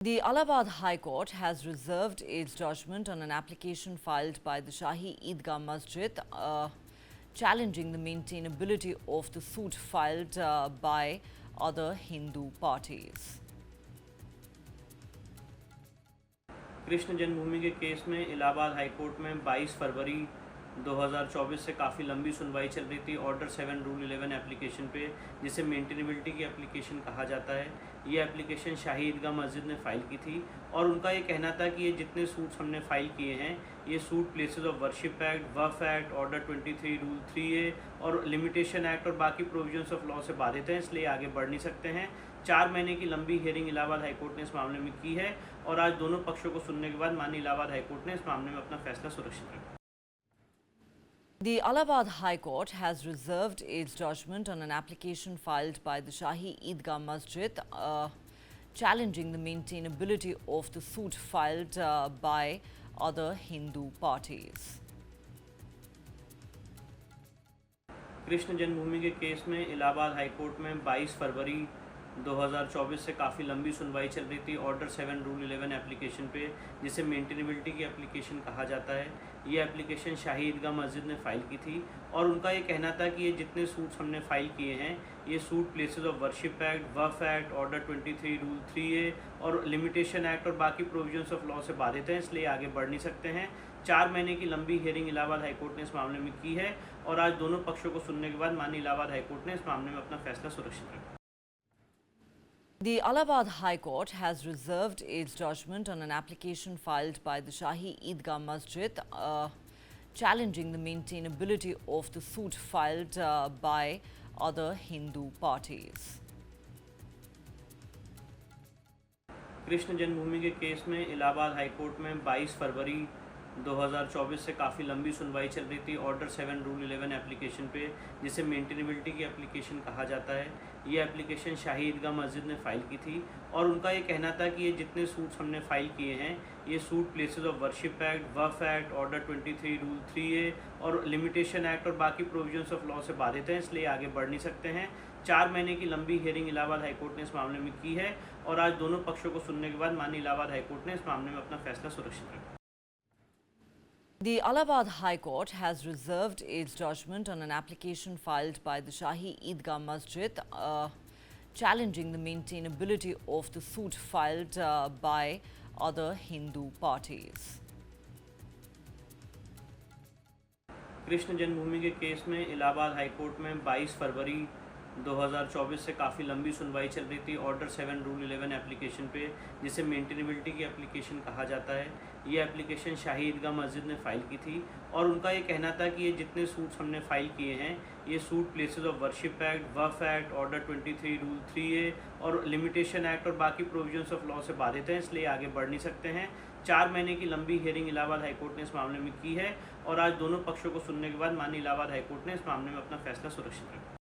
The Allahabad High Court has reserved its judgment on an application filed by the Shahi Eidgah Masjid challenging the maintainability of the suit filed by other Hindu parties. Krishna जन्मभूमि के case में Allahabad high court में 22 फरवरी 2024 से काफ़ी लंबी सुनवाई चल रही थी ऑर्डर 7 रूल 11 एप्लीकेशन पे, जिसे मेंटेनेबिलिटी की एप्लीकेशन कहा जाता है। ये एप्लीकेशन शाही ईदगाह मस्जिद ने फ़ाइल की थी और उनका ये कहना था कि ये जितने सूट्स हमने फ़ाइल किए हैं ये suit places of worship act, Waqf act, order 23 rule 3A और लिमिटेशन एक्ट और बाकी प्रोविजंस ऑफ लॉ से बाधित हैं, इसलिए आगे बढ़ नहीं सकते हैं। 4 महीने की लंबी हियरिंग इलाहाबाद हाईकोर्ट ने इस मामले में की है और आज दोनों पक्षों को सुनने के बाद माननीय इलाहाबाद हाईकोर्ट ने इस मामले में अपना फैसला सुरक्षित रखा। The Allahabad High Court has reserved its judgment on an application filed by the Shahi Eidgah Masjid challenging the maintainability of the suit filed by other Hindu parties. Krishna जन्मभूमि के केस में इलाहाबाद हाई कोर्ट में 22 फरवरी 2024 से काफ़ी लंबी सुनवाई चल रही थी ऑर्डर 7 रूल 11 एप्लीकेशन पे, जिसे मेंटेनेबिलिटी की एप्लीकेशन कहा जाता है। ये एप्लीकेशन शाही ईदगाह मस्जिद ने फ़ाइल की थी और उनका ये कहना था कि ये जितने सूट्स हमने फ़ाइल किए हैं ये suit places of worship act, Waqf act, order 23 rule 3A और लिमिटेशन एक्ट और बाकी प्रोविजंस ऑफ लॉ से बाधित हैं, इसलिए आगे बढ़ नहीं सकते हैं। 4 महीने की लंबी हियरिंग इलाहाबाद हाईकोर्ट ने इस मामले में की है और आज दोनों पक्षों को सुनने के बाद माननीय इलाहाबाद हाईकोर्ट ने इस मामले में अपना फैसला सुरक्षित रखा। The Allahabad High Court has reserved its judgment on an application filed by the Shahi Eidgah Masjid challenging the maintainability of the suit filed by other Hindu parties. Krishna जन्मभूमि के केस में इलाहाबाद हाई कोर्ट में 22 फरवरी 2024 से काफ़ी लंबी सुनवाई चल रही थी ऑर्डर 7 रूल 11 एप्लीकेशन पे, जिसे मेंटेनेबिलिटी की एप्लीकेशन कहा जाता है। ये एप्लीकेशन शाही ईदगाह मस्जिद ने फ़ाइल की थी और उनका ये कहना था कि ये जितने सूट्स हमने फ़ाइल किए हैं ये suit places of worship act, Waqf act, order 23 rule 3A और लिमिटेशन एक्ट और बाकी प्रोविजंस ऑफ लॉ से बाधित हैं, इसलिए आगे बढ़ नहीं सकते हैं। 4 महीने की लंबी हियरिंग इलाहाबाद हाईकोर्ट ने इस मामले में की है और आज दोनों पक्षों को सुनने के बाद माननीय इलाहाबाद हाईकोर्ट ने इस मामले में अपना फैसला सुरक्षित रखा। The Allahabad High Court has reserved its judgment on an application filed by the Shahi Eidgah Masjid challenging the maintainability of the suit filed by other Hindu parties. Krishna जन्मभूमि के केस में इलाहाबाद हाई कोर्ट में 22 फरवरी 2024 से काफ़ी लंबी सुनवाई चल रही थी ऑर्डर 7 रूल 11 एप्लीकेशन पे, जिसे मेंटेनेबिलिटी की एप्लीकेशन कहा जाता है। ये एप्लीकेशन शाही ईदगाह मस्जिद ने फ़ाइल की थी और उनका ये कहना था कि ये जितने सूट्स हमने फ़ाइल किए हैं ये suit places of worship act, Waqf act, order 23 rule 3A और लिमिटेशन एक्ट और बाकी प्रोविजंस ऑफ लॉ से बाधित हैं, इसलिए आगे बढ़ नहीं सकते हैं। 4 महीने की लंबी हियरिंग इलाहाबाद हाईकोर्ट ने इस मामले में की है और आज दोनों पक्षों को सुनने के बाद माननीय इलाहाबाद हाईकोर्ट ने इस मामले में अपना फैसला सुरक्षित रखा।